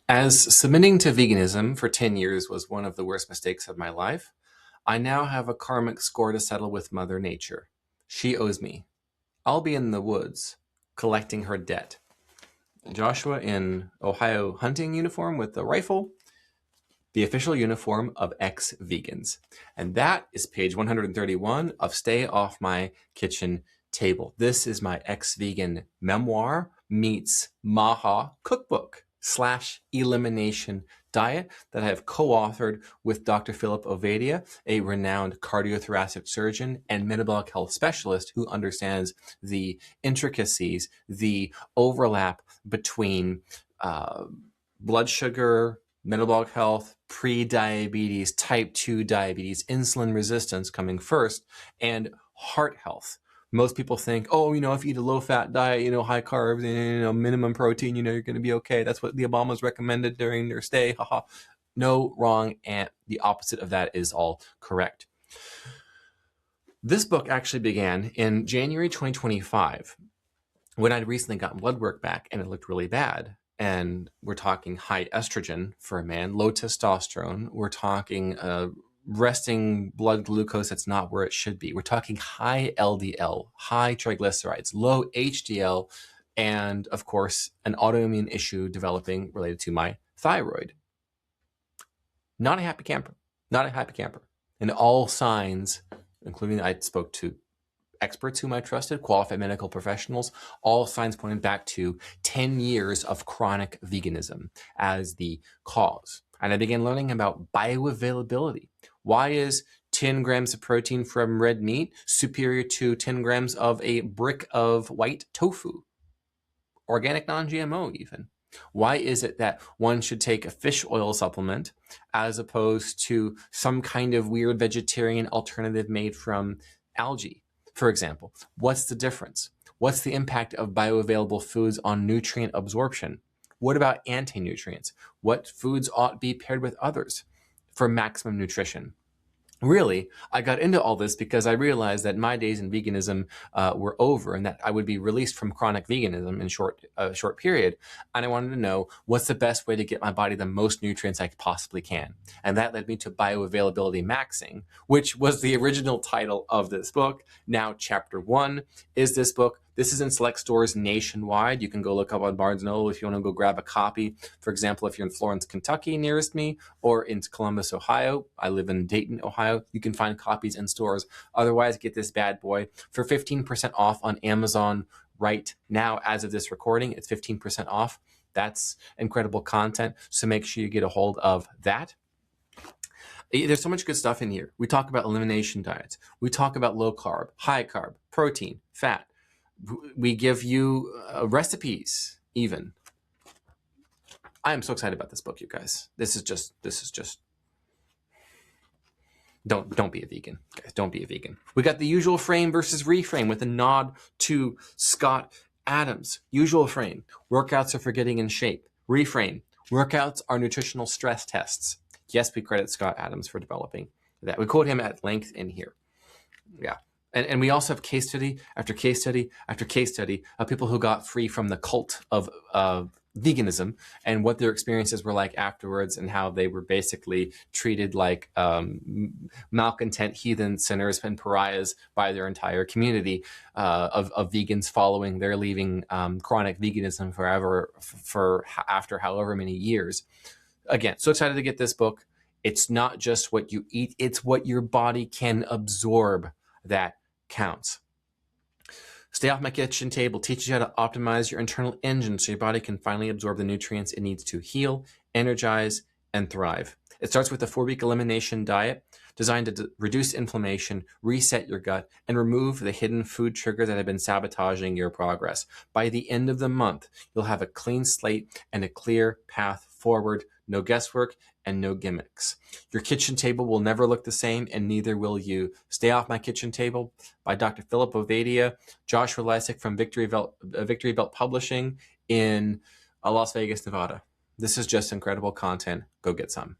As submitting to veganism for 10 years was one of the worst mistakes of my life, I now have a karmic score to settle with Mother Nature. She owes me. I'll be in the woods collecting her debt. Joshua in Ohio hunting uniform with a rifle, the official uniform of ex-vegans. And that is page 131 of Stay Off My Kitchen Table. This is my ex-vegan memoir meets Maha cookbook / elimination diet that I have co-authored with Dr. Philip Ovadia, a renowned cardiothoracic surgeon and metabolic health specialist who understands the intricacies, the overlap between blood sugar, metabolic health, pre-diabetes, type 2 diabetes, insulin resistance coming first, and heart health. Most people think, oh, if you eat a low-fat diet, high carbs, minimum protein, you're going to be okay. That's what the Obamas recommended during their stay. Haha. No, wrong, and the opposite of that is all correct. This book actually began in January 2025 when I'd recently gotten blood work back and it looked really bad. And we're talking high estrogen for a man, low testosterone. We're talking resting blood glucose that's not where it should be. We're talking high LDL, high triglycerides, low HDL, and of course, an autoimmune issue developing related to my thyroid. Not a happy camper. Not a happy camper. And all signs, including I spoke to experts whom I trusted, qualified medical professionals, all signs pointed back to 10 years of chronic veganism as the cause. And I began learning about bioavailability. Why is 10 grams of protein from red meat superior to 10 grams of a brick of white tofu? Organic, non-GMO even. Why is it that one should take a fish oil supplement as opposed to some kind of weird vegetarian alternative made from algae? For example, what's the difference? What's the impact of bioavailable foods on nutrient absorption? What about anti-nutrients? What foods ought to be paired with others for maximum nutrition? Really, I got into all this because I realized that my days in veganism were over and that I would be released from chronic veganism in a short period. And I wanted to know what's the best way to get my body the most nutrients I possibly can. And that led me to bioavailability maxing, which was the original title of this book. Now, chapter 1 is this book. This is in select stores nationwide. You can go look up on Barnes & Noble if you want to go grab a copy. For example, if you're in Florence, Kentucky, nearest me, or in Columbus, Ohio. I live in Dayton, Ohio. You can find copies in stores. Otherwise, get this bad boy for 15% off on Amazon right now. As of this recording, it's 15% off. That's incredible content, so make sure you get a hold of that. There's so much good stuff in here. We talk about elimination diets. We talk about low carb, high carb, protein, fat. We give you recipes even. I am so excited about this book, you guys. This is just don't be a vegan, guys. Don't be a vegan. We got the usual frame versus reframe with a nod to Scott Adams. Usual frame, workouts are for getting in shape. Reframe, workouts are nutritional stress tests. Yes, we credit Scott Adams for developing that. We quote him at length in here. Yeah. And we also have case study after case study after case study of people who got free from the cult of veganism and what their experiences were like afterwards and how they were basically treated like malcontent heathen sinners and pariahs by their entire community of vegans following their leaving chronic veganism forever for after however many years. Again, so excited to get this book. It's not just what you eat, it's what your body can absorb that counts. Stay Off My Kitchen Table teaches you how to optimize your internal engine so your body can finally absorb the nutrients it needs to heal, energize, and thrive. It starts with a 4-week elimination diet designed to reduce inflammation, reset your gut, and remove the hidden food triggers that have been sabotaging your progress. By the end of the month, you'll have a clean slate and a clear path forward. No guesswork and no gimmicks. Your kitchen table will never look the same, and neither will you. Stay Off My Kitchen Table by Dr. Philip Ovadia, Joshua Lisec from Victory Belt Publishing in Las Vegas, Nevada. This is just incredible content. Go get some.